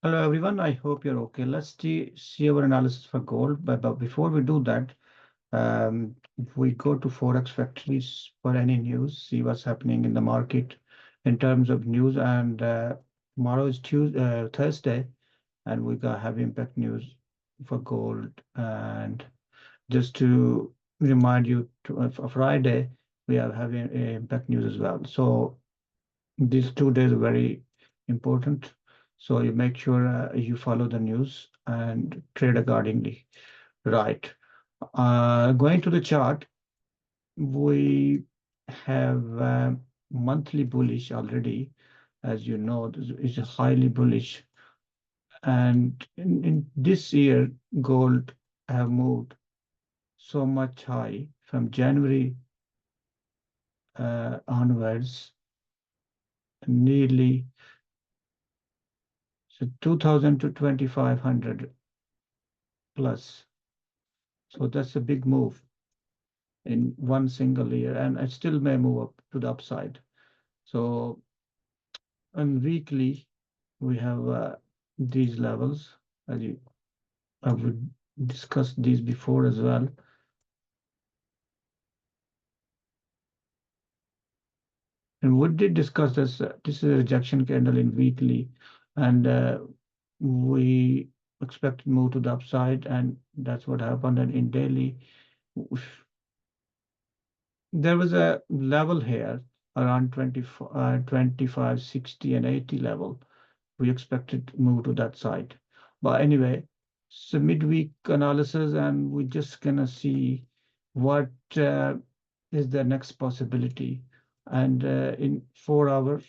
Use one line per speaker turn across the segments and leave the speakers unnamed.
Hello everyone, I hope you're okay. Let's see our analysis for gold. But before we do that, we go to Forex Factories for any news, see what's happening in the market in terms of news. And tomorrow is Thursday, and we got heavy impact news for gold. And just to remind you, for Friday, we have heavy impact news as well. So these 2 days are very important. So you make sure you follow the news and trade accordingly. Right. Going to the chart, we have monthly bullish already. As you know, this is highly bullish. And in this year, gold have moved so much high from January onwards, nearly so 2000 to 2500 plus. So that's a big move in one single year, and it still may move up to the upside. So on weekly, we have these levels, as you have discussed these before as well. And we did discuss this. This is a rejection candle in weekly, and we expect to move to the upside, and that's what happened. And in daily, there was a level here around 25, 60, and 80 level. We expected to move to that side. But anyway, so midweek analysis, and we're just gonna see what is the next possibility. And in 4 hours,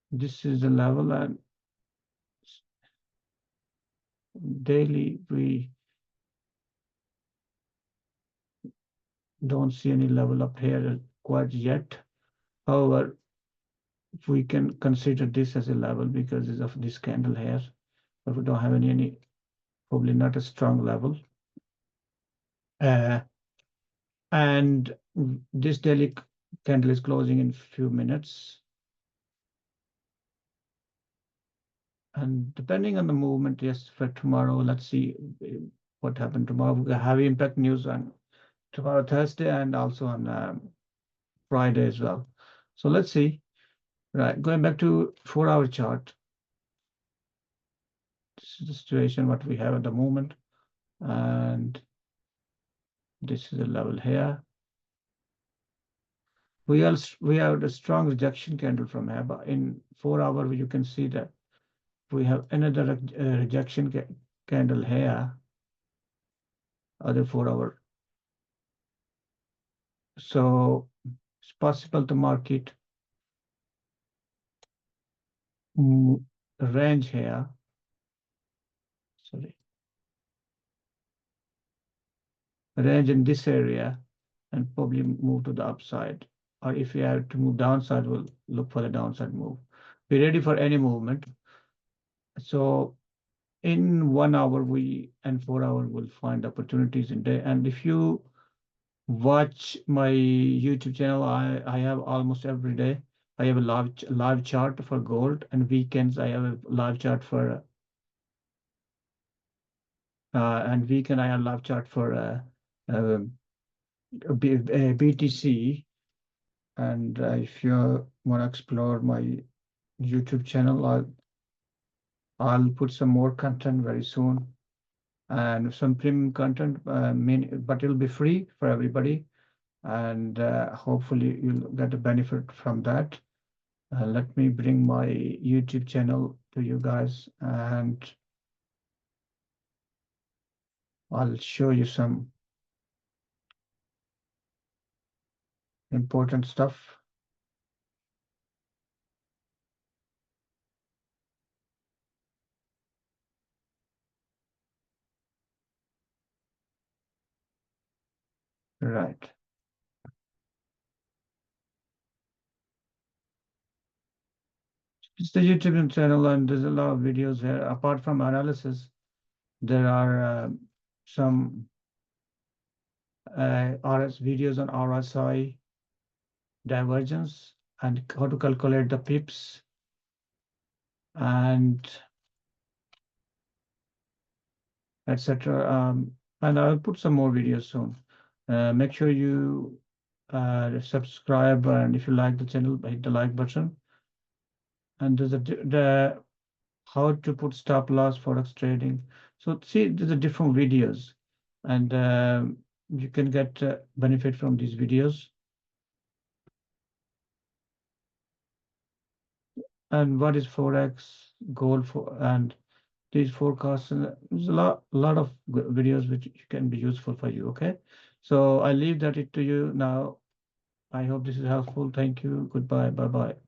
this is the level, and daily we don't see any level up here quite yet. However, we can consider this as a level because of this candle here. But we don't have any probably not a strong level. Uh, and this daily candle is closing in a few minutes. And depending on the movement, yes, for tomorrow, let's see what happened tomorrow. We have heavy impact news on tomorrow, Thursday, and also on Friday as well. So let's see. Right, going back to 4 hour chart. This is the situation what we have at the moment, and this is the level here. We have a strong rejection candle from here, but in 4 hour you can see that we have another rejection candle here, other 4 hour. So it's possible the market range here, sorry, range in this area and probably move to the upside. Or if we have to move downside, we'll look for the downside move. Be ready for any movement. So in 1 hour and 4 hour we'll find opportunities in day. And if you watch my YouTube channel, I have almost every day. I have a live chart for gold, and weekends I have a live chart for and weekend I have live chart for BTC. And if you want to explore my YouTube channel, I'll put some more content very soon, and some premium content, but it'll be free for everybody, and hopefully you'll get a benefit from that. Let me bring my YouTube channel to you guys, and I'll show you some important stuff. Right. It's the YouTube channel, and there's a lot of videos here. Apart from analysis, there are some RS videos on RSI divergence and how to calculate the pips, and etc. And I'll put some more videos soon. Make sure you subscribe, and if you like the channel, hit the like button. And there's the how to put stop loss forex trading. So see, there's a different videos, and you can get benefit from these videos. And what is forex goal for and these forecasts, and there's a lot of videos which can be useful for you. Okay, so I leave that it to you now. I hope this is helpful. Thank you. Goodbye. Bye bye.